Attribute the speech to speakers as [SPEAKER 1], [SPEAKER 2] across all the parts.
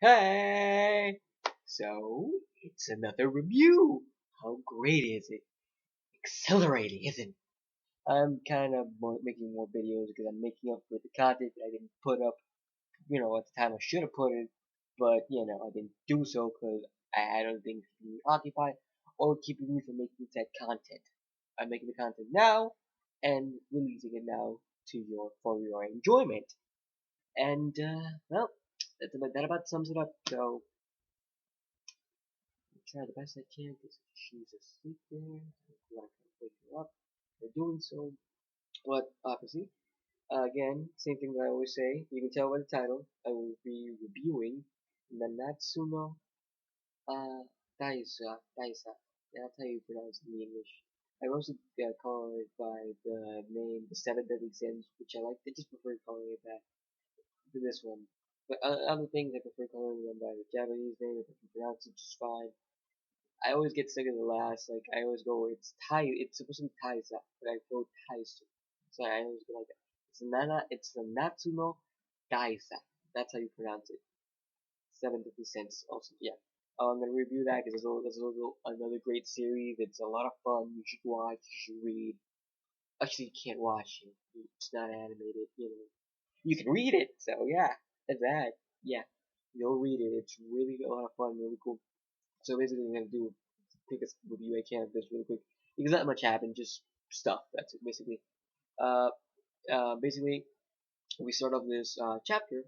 [SPEAKER 1] Hey! So, it's another review. How great is it? Exhilarating, isn't it? I'm kind of making more videos because I'm making up for the content that I didn't put up, at the time I should have put it, but, I didn't do so because I had other things keeping me occupied or keeping me from making that content. I'm making the content now and releasing it now for your enjoyment. And, well, that about sums it up. So, try the best I can because she's asleep there. I'm not gonna wake her up for doing so. But obviously, again, same thing that I always say. You can tell by the title. I will be reviewing the Natsuno Daisa. That's how you pronounce it in English. I also call it by the name The Seven Deadly Sins, which I like. I just prefer calling it that to this one. But other things I prefer calling them by the Japanese name if I can pronounce it just fine. I always get stuck in the last. Like I always go, it's Tai. It's supposed to be Taisa, but I go Taisu. So I always go like that. It's the Natsuno Daisa. That's how you pronounce it. 70%. Also, yeah. I'm gonna review that because it's another great series. It's a lot of fun. You should watch. You should read. Actually, you can't watch it. It's not animated. You can read it. So yeah, that's that. Yeah, you'll read it. It's really a lot of fun. Really cool. So basically, I'm gonna do quickest review I can of this really quick because not much happened, just stuff. That's it, basically. Uh, basically, we start off this chapter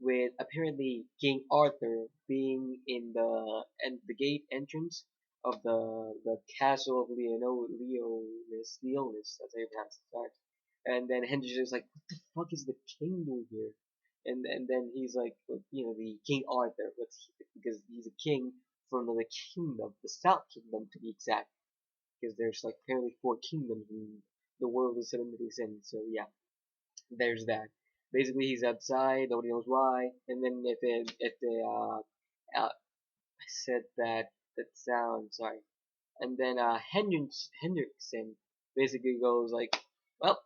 [SPEAKER 1] with apparently King Arthur being in the gate entrance of the castle of Leonis. That's how you pronounce it. Sorry. And then Henry's just like, what the fuck is the king doing here? And then he's like, the King Arthur, because he's a king from the kingdom, the South Kingdom to be exact, because there's like apparently four kingdoms in the world of Seven Deadly Sins. So yeah, there's that. Basically, he's outside, nobody knows why, and then I said that sound, sorry, and then Hendrickson basically goes like, well,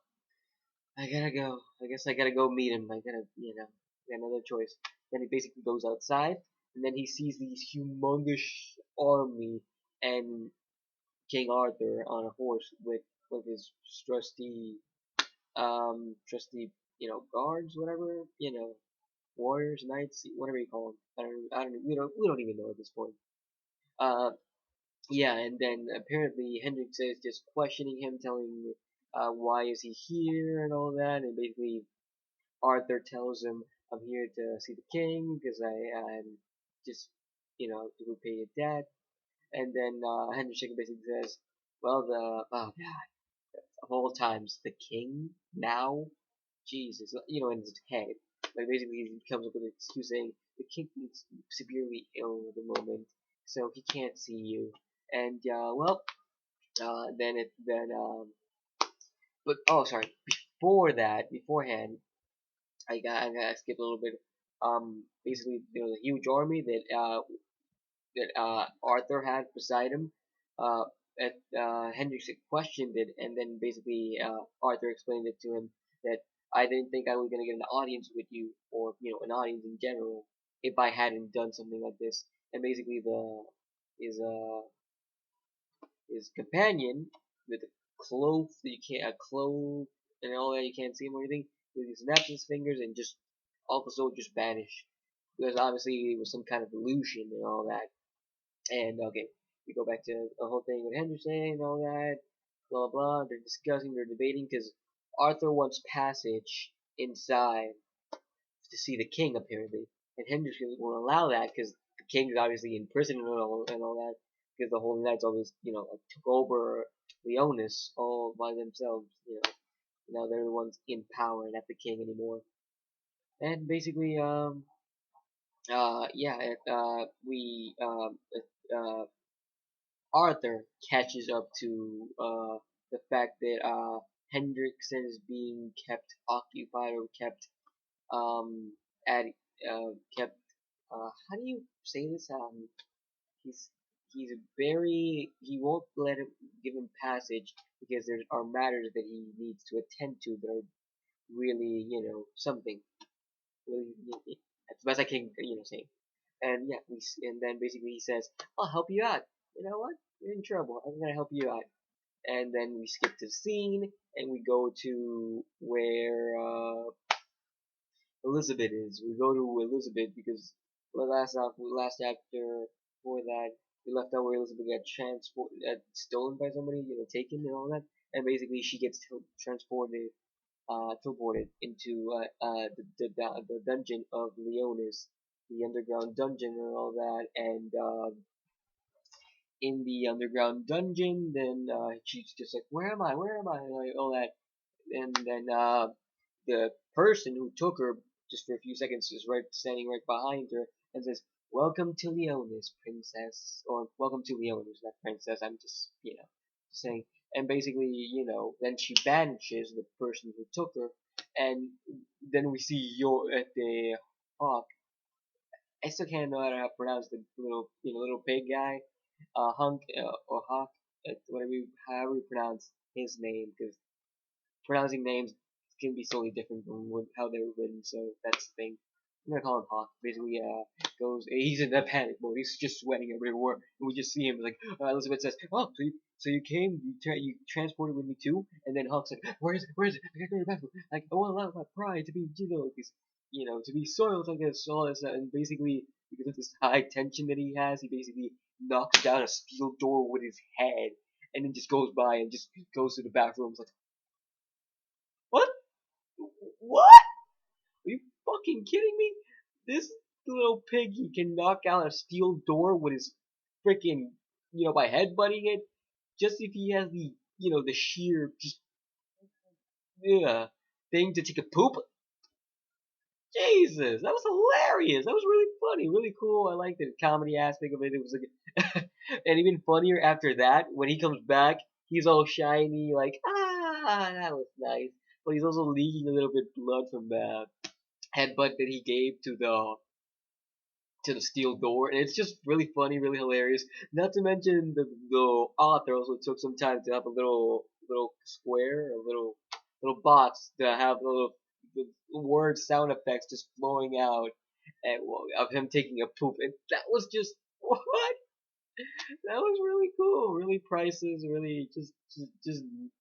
[SPEAKER 1] I gotta go. I guess I gotta go meet him. I gotta, got another choice. Then he basically goes outside, and then he sees these humongous army and King Arthur on a horse with his trusty, guards, whatever, warriors, knights, whatever you call them. I don't, we don't even know at this point. Uh, yeah, and then apparently Hendrix is just questioning him, telling why is he here and all that, and basically Arthur tells him, I'm here to see the king because I'm just, to repay a debt. And then Henry Shaker basically says, well, oh god, of all times, the king now? Jesus, in his head. Like basically he comes up with an excuse saying the king is severely ill at the moment, so he can't see you. And then but oh sorry, beforehand, I gotta skip a little bit. Basically, there was a huge army that Arthur had beside him. Uh, Hendrix questioned it, and then basically Arthur explained it to him that I didn't think I was gonna get an audience with you, or an audience in general, if I hadn't done something like this. And basically, his uh his companion with a cloak that you can't a cloak and all that you can't see him or anything. He snaps his fingers and just all of a sudden just vanish because obviously it was some kind of illusion and all that. And okay, we go back to the whole thing with Henderson and all that. Blah blah. They're discussing, they're debating because Arthur wants passage inside to see the king apparently, and Henderson won't allow that because the king's obviously in prison and all that because the Holy Knights always like, took over Leonis all by themselves. Now they're the ones in power and not the king anymore. And basically yeah we Arthur catches up to the fact that Hendrickson is being kept occupied or um, at kept how do you say this? He's he's he won't let him give him passage because there are matters that he needs to attend to that are really something. Really, that's best I can, say. And yeah, and then basically he says, "I'll help you out. You know what? You're in trouble. I'm gonna help you out." And then we skip the scene and we go to where Elizabeth is. We go to Elizabeth because last chapter before that we left out where Elizabeth got stolen by somebody, taken and all that, and basically she gets teleported into the dungeon of Leonis, the underground dungeon and all that, and in the underground dungeon, then she's just like, where am I, and like, all that, and then the person who took her just for a few seconds is standing right behind her and says, "Welcome to Leonis, princess," or "Welcome to Leonis, not princess." I'm just, saying. And basically, then she banishes the person who took her, and then we see the hawk. I still can't know how to pronounce the little, little pig guy, hunk or hawk, however you pronounce his name, because pronouncing names can be totally different from how they were written, so that's the thing. I'm gonna call him Hawk. Basically, he's in that panic mode. He's just sweating everywhere, and we just see him like Elizabeth says, "Oh, so you came, you transported with me too?" And then Hawk's like, where is it? I gotta go to the bathroom. Like, I won't allow my pride to be, to be soiled like this, all this, and basically because of this high tension that he has, he basically knocks down a steel door with his head, and then just goes by and just goes to the bathroom. It's like, what? What? Are you fucking kidding me? This little piggy can knock out a steel door with his freaking, by headbutting it, just if he has the, the sheer just thing to take a poop. Jesus, that was hilarious. That was really funny, really cool. I liked the comedy aspect of it. It was like, and even funnier after that when he comes back, he's all shiny, like that was nice. But he's also leaking a little bit blood from the headbutt that he gave to the steel door, and it's just really funny, really hilarious. Not to mention the author also took some time to have a little square, a little box to have the word sound effects just flowing out of him taking a poop, and that was just what. That was really cool, really priceless, really just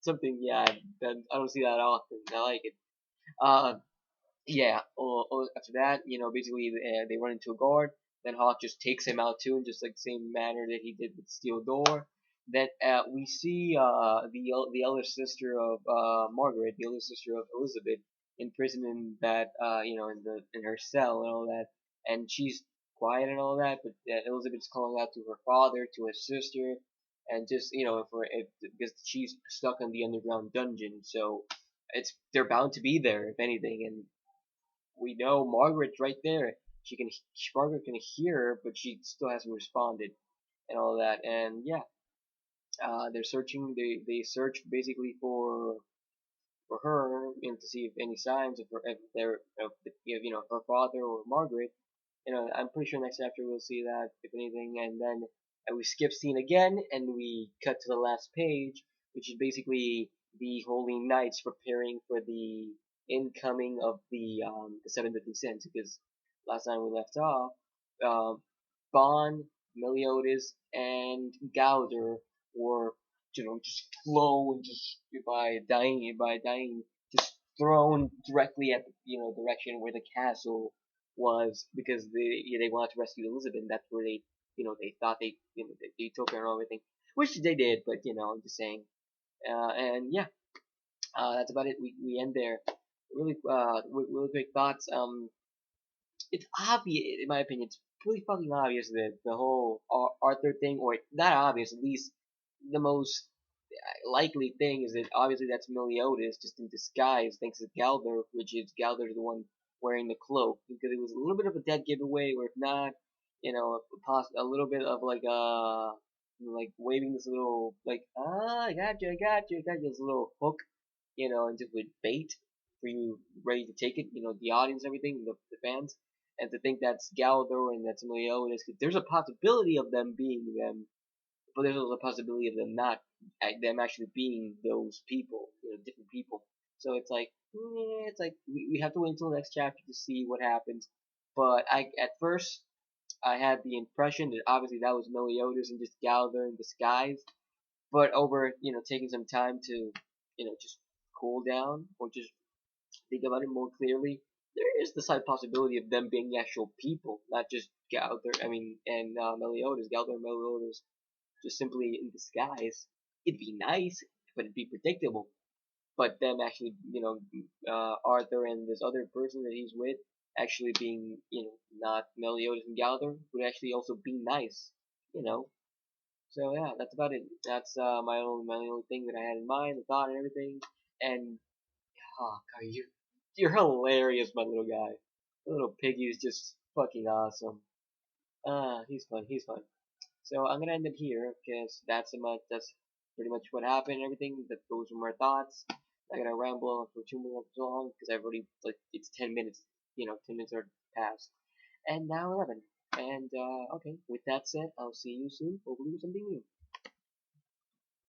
[SPEAKER 1] something. Yeah, that I don't see that often. I like it. Uh, yeah, or after that, basically they run into a guard. Then Hawk just takes him out too, in just like the same manner that he did with Steel Door. Then we see the elder sister of Margaret, the elder sister of Elizabeth, imprisoned in that in her cell and all that, and she's quiet and all that, but Elizabeth's calling out to her father, to her sister, and just because she's stuck in the underground dungeon, so it's they're bound to be there if anything, and we know Margaret's right there. Margaret can hear her, but she still hasn't responded and all that. And yeah, they're searching. They search basically for her, to see if any signs of her, if they're, if, her father or Margaret. I'm pretty sure next chapter we'll see that, if anything, and then we skip scene again, and we cut to the last page, which is basically the Holy Knights preparing for the incoming of the 750 cents, because last time we left off, um, Bon, Meliodas, and Gowder were, just flown just by dying, just thrown directly at the, direction where the castle was, because they wanted to rescue Elizabeth. And that's where they thought they took her and everything, which they did. But I'm just saying. And yeah, that's about it. We end there. Really, really quick thoughts. It's obvious, in my opinion. It's really fucking obvious that the whole Arthur thing, or not obvious, at least the most likely thing is that obviously that's Meliodas just in disguise, thanks to Galder, which is Galder the one wearing the cloak, because it was a little bit of a dead giveaway, or if not, a little bit of like waving this little I got you, this little hook, and just with bait for you ready to take it, the audience, everything, the fans, and to think that's Galder and that's Meliodas, 'cause there's a possibility of them being them, but there's also a possibility of them actually being those people, different people. So it's like, we have to wait until the next chapter to see what happens. But at first I had the impression that obviously that was Meliodas and just Gallagher in disguise. But over taking some time to just cool down or just think about it more clearly, there is the slight possibility of them being actual people, not just Gallagher. I mean, and Meliodas, Gallagher and Meliodas, just simply in disguise. It'd be nice, but it'd be predictable. But them actually, Arthur and this other person that he's with actually being, not Meliodas and Gallagher would actually also be nice, you know. So yeah, that's about it. That's my only thing that I had in mind, the thought and everything. And oh god, you're hilarious, my little guy. The little piggy is just fucking awesome. He's fun. He's fun. So I'm gonna end it here because that's pretty much what happened and everything. That those were my thoughts. I'm not gonna ramble on for 2 minutes long because I've already like it's 10 minutes. 10 minutes are past, and now 11. And okay, with that said, I'll see you soon. Hopefully with something new.